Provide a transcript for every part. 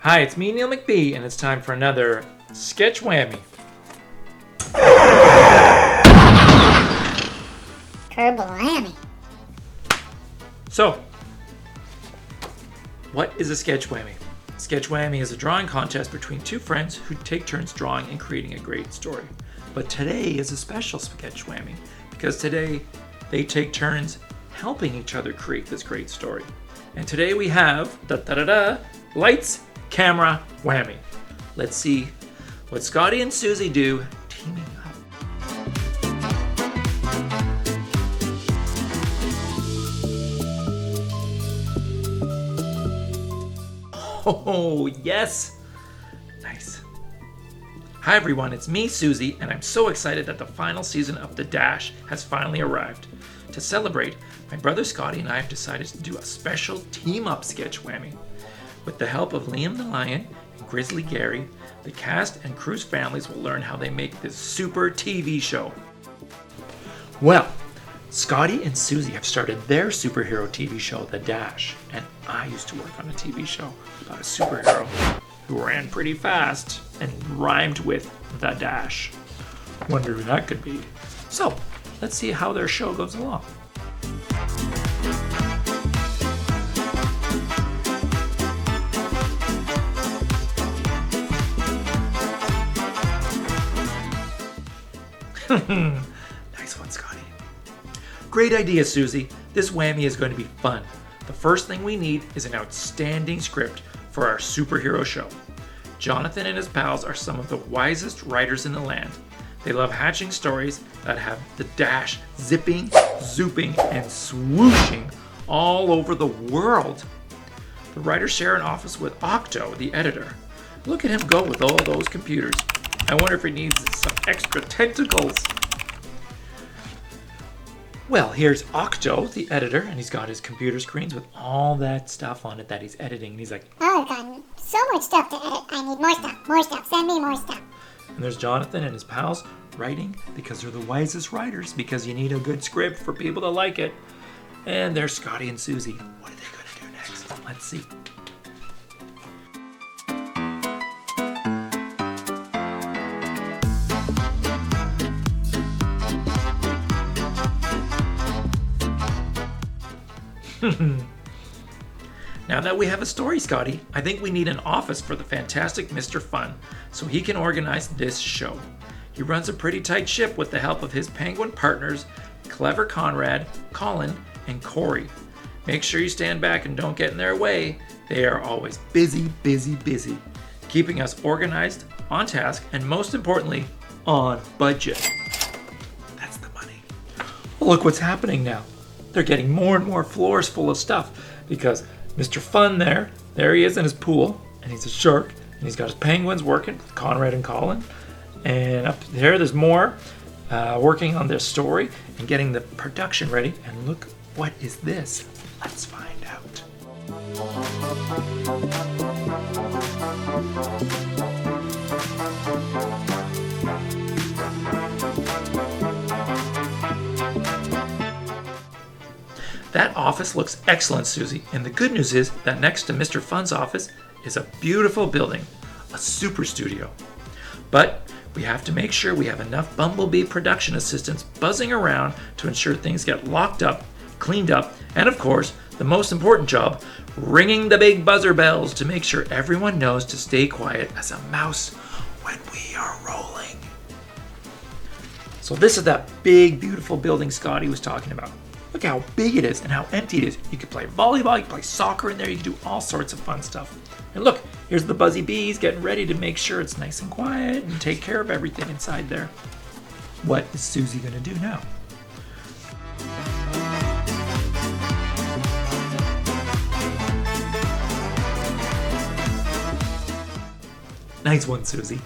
Hi, it's me, Neil McB, and it's time for another Sketch Whammy. Whammy. So, what is a Sketch Whammy? Sketch Whammy is a drawing contest between two friends who take turns drawing and creating a great story. But today is a special Sketch Whammy because today they take turns helping each other create this great story. And today we have lights, camera, whammy. Let's see what Scotty and Susie do teaming up. Oh, yes. Nice. Hi everyone, it's me, Susie, and I'm so excited that the final season of The Dash has finally arrived. To celebrate, my brother Scotty and I have decided to do a special team-up sketch whammy. With the help of Liam the Lion and Grizzly Gary, the cast and crew's families will learn how they make this super TV show. Well, Scotty and Susie have started their superhero TV show, The Dash, and I used to work on a TV show about a superhero who ran pretty fast and rhymed with The Dash. Wonder who that could be. So, let's see how their show goes along. Nice one, Scotty. Great idea, Susie. This whammy is going to be fun. The first thing we need is an outstanding script for our superhero show. Jonathan and his pals are some of the wisest writers in the land. They love hatching stories that have the Dash zipping, zooping, and swooshing all over the world. The writers share an office with Octo, the editor. Look at him go with all those computers. I wonder if he needs some extra tentacles. Well, here's Octo, the editor, and he's got his computer screens with all that stuff on it that he's editing. And he's like, Oh, I've got so much stuff to edit. I need more stuff. Send me more stuff. And there's Jonathan and his pals writing because they're the wisest writers, because you need a good script for people to like it. And there's Scotty and Susie. What are they going to do next? Let's see. Now that we have a story, Scotty, I think we need an office for the fantastic Mr. Fun so he can organize this show. He runs a pretty tight ship with the help of his penguin partners, Clever Conrad, Colin, and Corey. Make sure you stand back and don't get in their way. They are always busy, keeping us organized, on task, and most importantly, on budget. That's the money. Well, look what's happening now. They're getting more and more floors full of stuff because Mr. Fun there he is in his pool, and he's a shark, and he's got his penguins working with Conrad and Colin. And up there's more working on their story and getting the production ready. And look, what is this? Let's find out. That office looks excellent, Susie, and the good news is that next to Mr. Fun's office is a beautiful building, a super studio. But we have to make sure we have enough Bumblebee production assistants buzzing around to ensure things get locked up, cleaned up, and of course, the most important job, ringing the big buzzer bells to make sure everyone knows to stay quiet as a mouse when we are rolling. So this is that big, beautiful building Scotty was talking about. Look how big it is and how empty it is. You could play volleyball, you could play soccer in there, you could do all sorts of fun stuff. And look, here's the buzzy bees getting ready to make sure it's nice and quiet and take care of everything inside there. What is Susie going to do now? Nice one, Susie.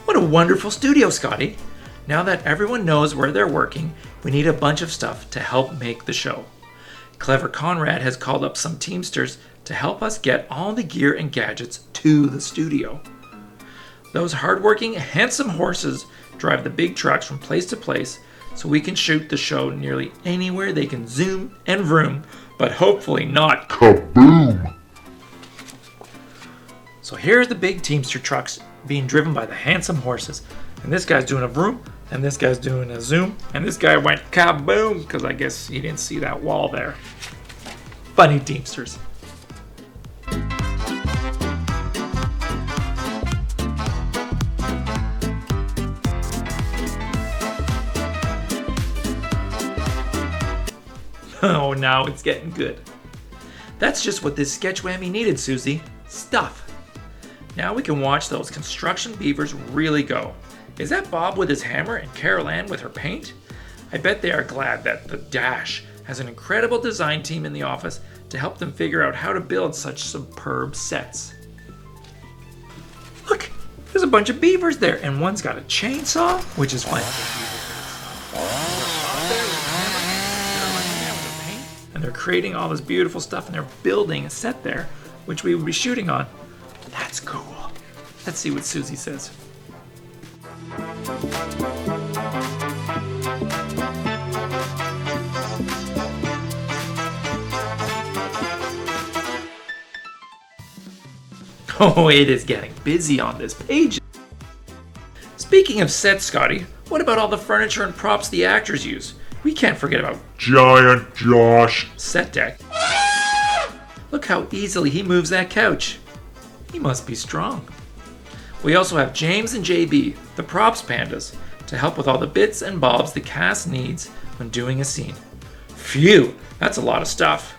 What a wonderful studio, Scotty. Now that everyone knows where they're working, we need a bunch of stuff to help make the show. Clever Conrad has called up some Teamsters to help us get all the gear and gadgets to the studio. Those hardworking, handsome horses drive the big trucks from place to place so we can shoot the show nearly anywhere they can zoom and vroom, but hopefully not kaboom. So So here's the big Teamster trucks being driven by the handsome horses. And this guy's doing a vroom, and this guy's doing a zoom, and this guy went kaboom, because I guess he didn't see that wall there. Funny Teamsters. Oh, now it's getting good. That's just what this sketch whammy needed, Susie. Stuff. Now we can watch those construction beavers really go. Is that Bob with his hammer and Carol Ann with her paint? I bet they are glad that the Dash has an incredible design team in the office to help them figure out how to build such superb sets. Look, there's a bunch of beavers there, and one's got a chainsaw, which is fun. And they're creating all this beautiful stuff, and they're building a set there, which we will be shooting on. That's cool. Let's see what Susie says. Oh, it is getting busy on this page. Speaking of sets, Scotty, what about all the furniture and props the actors use? We can't forget about Giant Josh. set deck. Look how easily he moves that couch. He must be strong. We also have James and JB, the props pandas, to help with all the bits and bobs the cast needs when doing a scene. Phew, that's a lot of stuff.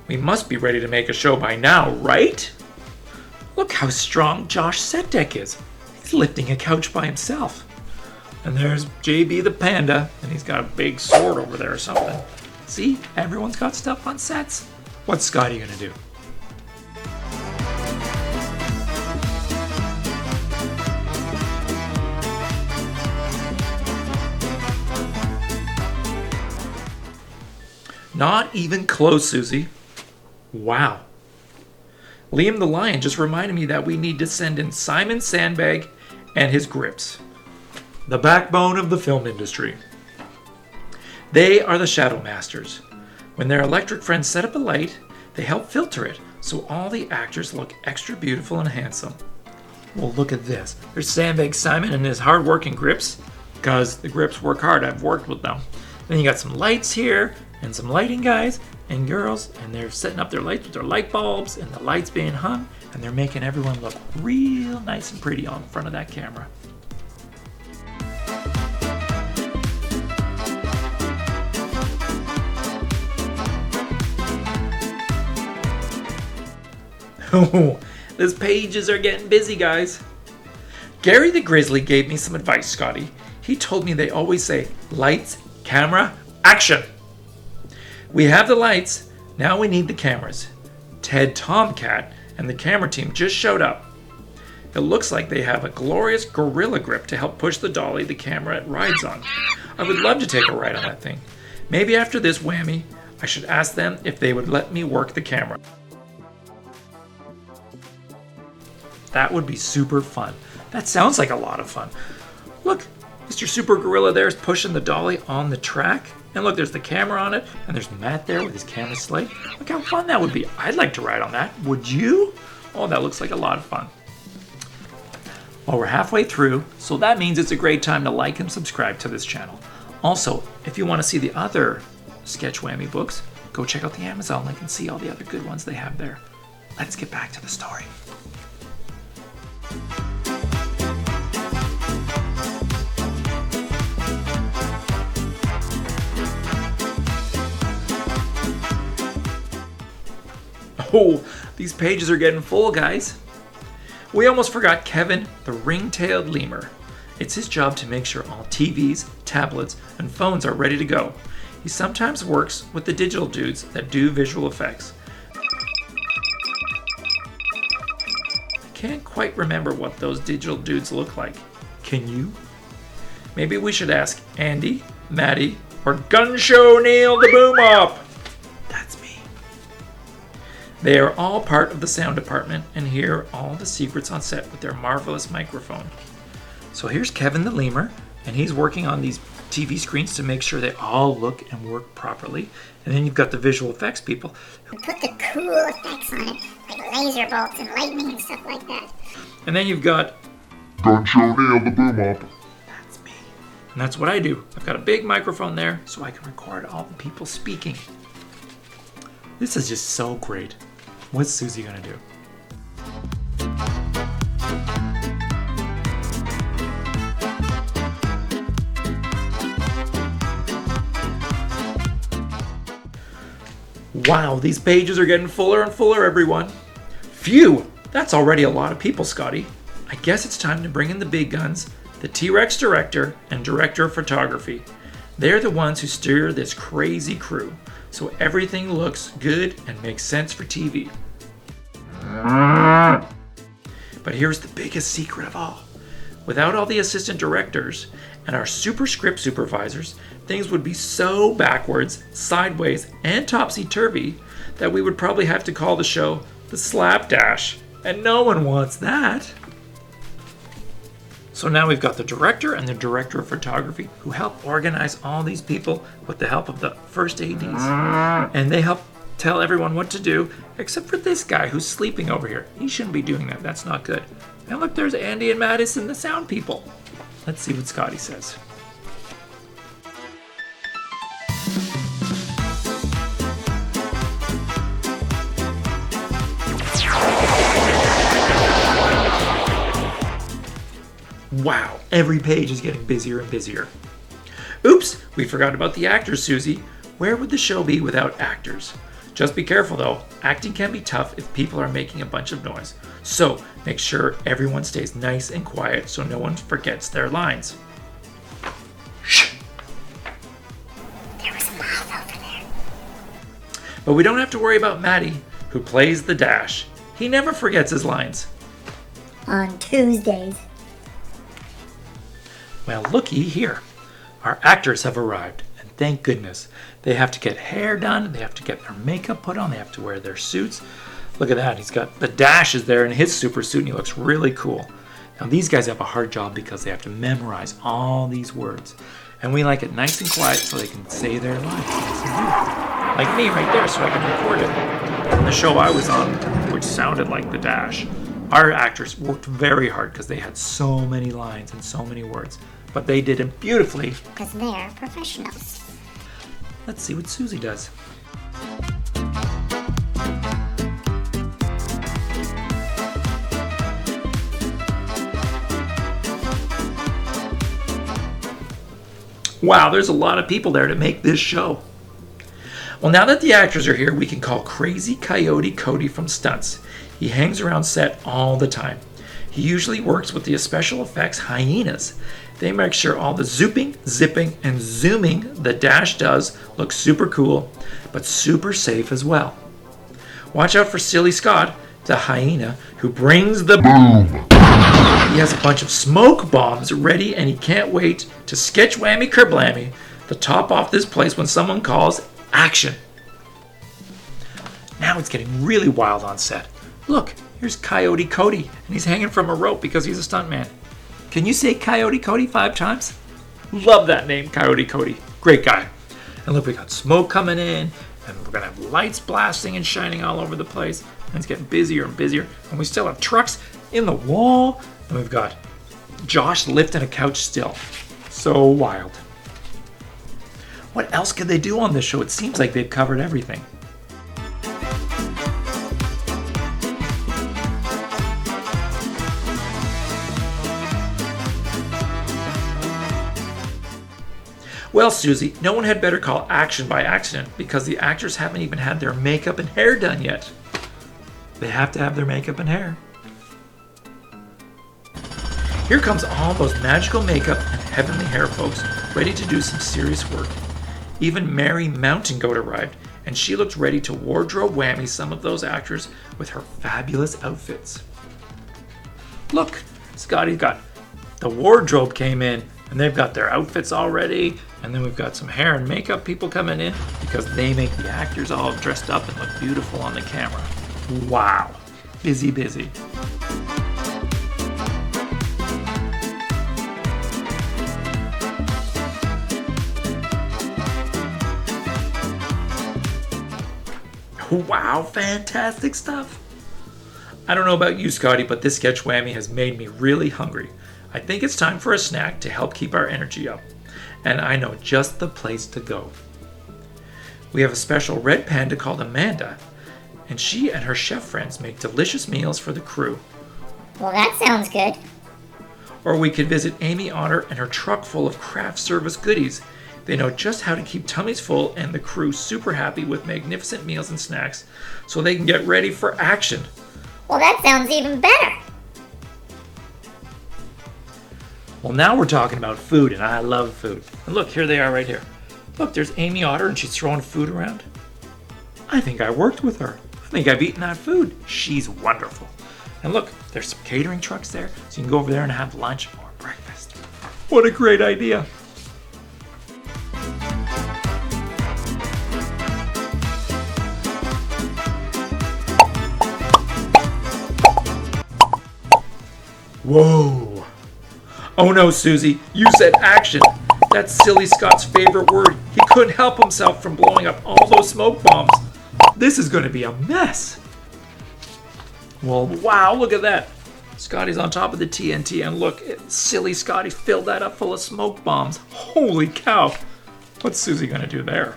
We must be ready to make a show by now, right? Look how strong Josh set deck is. He's lifting a couch by himself. And there's JB the panda, and he's got a big sword over there or something. See, everyone's got stuff on sets. What's Scotty gonna do? Not even close, Susie. Wow. Liam the Lion just reminded me that we need to send in Simon Sandbag and his grips. The backbone of the film industry. They are the shadow masters. When their electric friends set up a light, they help filter it so all the actors look extra beautiful and handsome. Well, look at this. There's Sandbag Simon and his hard-working grips, because the grips work hard. I've worked with them. Then you got some lights here, and some lighting guys and girls, and they're setting up their lights with their light bulbs, and the lights being hung, and they're making everyone look real nice and pretty on front of that camera. Oh, these pages are getting busy, guys. Gary the Grizzly gave me some advice, Scotty. He told me they always say, lights, camera, action. We have the lights, now we need the cameras. Ted Tomcat and the camera team just showed up. It looks like they have a glorious gorilla grip to help push the dolly the camera rides on. I would love to take a ride on that thing. Maybe after this whammy, I should ask them if they would let me work the camera. That would be super fun. That sounds like a lot of fun. Look, Mr. Super Gorilla there is pushing the dolly on the track. And look, there's the camera on it, and there's Matt there with his camera sleigh. Look how fun that would be. I'd like to ride on that. Would you? Oh, that looks like a lot of fun. Well, we're halfway through, so that means it's a great time to like and subscribe to this channel. Also, if you want to see the other Sketch Whammy books, go check out the Amazon link and see all the other good ones they have there. Let's get back to the story. Oh, these pages are getting full, guys. We almost forgot Kevin, the ring-tailed lemur. It's his job to make sure all TVs, tablets, and phones are ready to go. He sometimes works with the digital dudes that do visual effects. I can't quite remember what those digital dudes look like. Can you? Maybe we should ask Andy, Maddie, or Gun Show Neil the Boom Up. That's me. They are all part of the sound department and hear all the secrets on set with their marvelous microphone. So here's Kevin the lemur and he's working on these TV screens to make sure they all look and work properly. And then you've got the visual effects people. Put the cool effects on it, like laser bolts and lightning and stuff like that. And then you've got Guncho Nail the Boom Up. That's me. And that's what I do. I've got a big microphone there so I can record all the people speaking. This is just so great. What's Susie gonna do? Wow, these pages are getting fuller and fuller, everyone. Phew, that's already a lot of people, Scotty. I guess it's time to bring in the big guns, the T-Rex director and director of photography. They're the ones who steer this crazy crew, so everything looks good and makes sense for TV. But here's the biggest secret of all. Without all the assistant directors and our super script supervisors, things would be so backwards, sideways, and topsy-turvy that we would probably have to call the show the Slapdash, and no one wants that. So now we've got the director and the director of photography who help organize all these people with the help of the first ADs. And they help tell everyone what to do, except for this guy who's sleeping over here. He shouldn't be doing that. That's not good. And look, there's Andy and Madison, the sound people. Let's see what Scotty says. Wow, every page is getting busier and busier. Oops, we forgot about the actors, Susie. Where would the show be without actors? Just be careful though, acting can be tough if people are making a bunch of noise. So make sure everyone stays nice and quiet so no one forgets their lines. Shh. There was a moth over there. But we don't have to worry about Maddie, who plays the Dash. He never forgets his lines. On Tuesdays. Well, looky here. Our actors have arrived, and thank goodness. They have to get hair done, they have to get their makeup put on, they have to wear their suits. Look at that, he's got the Dash is there in his super suit, and he looks really cool. Now these guys have a hard job because they have to memorize all these words. And we like it nice and quiet so they can say their lines nice and beautiful. Like me right there, so I can record it. And the show I was on, which sounded like the Dash, our actors worked very hard because they had so many lines and so many words. But they did it beautifully. Because they're professionals. Let's see what Susie does. Wow, there's a lot of people there to make this show. Well, now that the actors are here, we can call Crazy Coyote Cody from Stunts. He hangs around set all the time. He usually works with the special effects hyenas. They make sure all the zooping, zipping, and zooming the Dash does looks super cool, but super safe as well. Watch out for Silly Scott, the hyena, who brings the boom. He has a bunch of smoke bombs ready, and he can't wait to sketch whammy kerblammy the top off this place when someone calls action. Now it's getting really wild on set. Look, here's Coyote Cody, and he's hanging from a rope because he's a stuntman. Can you say Coyote Cody 5 times? Love that name, Coyote Cody. Great guy. And look, we got smoke coming in, and we're gonna have lights blasting and shining all over the place. And it's getting busier and busier. And we still have trucks in the wall. And we've got Josh lifting a couch still. So wild. What else could they do on this show? It seems like they've covered everything. Well, Susie, no one had better call action by accident because the actors haven't even had their makeup and hair done yet. They have to have their makeup and hair. Here comes all those magical makeup and heavenly hair folks ready to do some serious work. Even Mary Mountain Goat arrived, and she looked ready to wardrobe whammy some of those actors with her fabulous outfits. Look, Scotty got the wardrobe came in, and they've got their outfits all ready. And then we've got some hair and makeup people coming in because they make the actors all dressed up and look beautiful on the camera. Wow. Busy, busy. Wow, fantastic stuff. I don't know about you, Scotty, but this sketch whammy has made me really hungry. I think it's time for a snack to help keep our energy up. And I know just the place to go. We have a special red panda called Amanda, and she and her chef friends make delicious meals for the crew. Well, that sounds good. Or we could visit Amy Otter and her truck full of craft service goodies. They know just how to keep tummies full and the crew super happy with magnificent meals and snacks so they can get ready for action. Well, that sounds even better. Well, now we're talking about food, and I love food. And look, here they are right here. Look, there's Amy Otter, and she's throwing food around. I think I worked with her. I think I've eaten that food. She's wonderful. And look, there's some catering trucks there, so you can go over there and have lunch or breakfast. What a great idea. Whoa. Oh no, Susie, you said action. That's silly Scott's favorite word. He couldn't help himself from blowing up all those smoke bombs. This is going to be a mess. Well, wow, look at that. Scotty's on top of the TNT, and look, silly Scotty filled that up full of smoke bombs. Holy cow. What's Susie going to do there?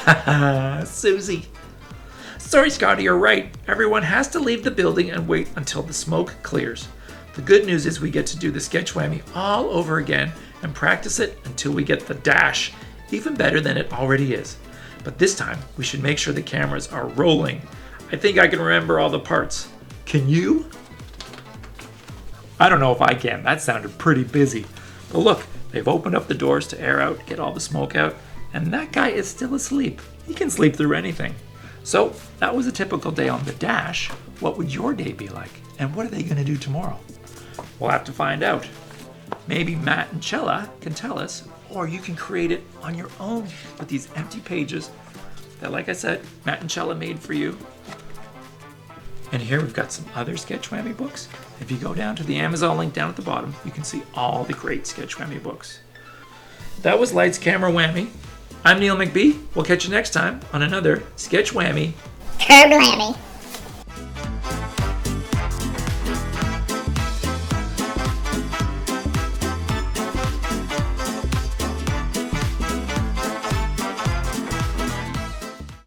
Haha, Susie. Sorry, Scotty, you're right. Everyone has to leave the building and wait until the smoke clears. The good news is we get to do the sketch whammy all over again and practice it until we get the dash, even better than it already is. But this time, we should make sure the cameras are rolling. I think I can remember all the parts. Can you? I don't know if I can. That sounded pretty busy. But look, they've opened up the doors to air out, get all the smoke out. And that guy is still asleep. He can sleep through anything. So that was a typical day on the dash. What would your day be like? And what are they going to do tomorrow? We'll have to find out. Maybe Matt and Chella can tell us, or you can create it on your own with these empty pages that, like I said, Matt and Chella made for you. And here we've got some other sketch whammy books. If you go down to the Amazon link down at the bottom, you can see all the great sketch whammy books. That was Lights, Camera, Whammy. I'm Neil McB. We'll catch you next time on another Sketch Whammy. Curb Lammy.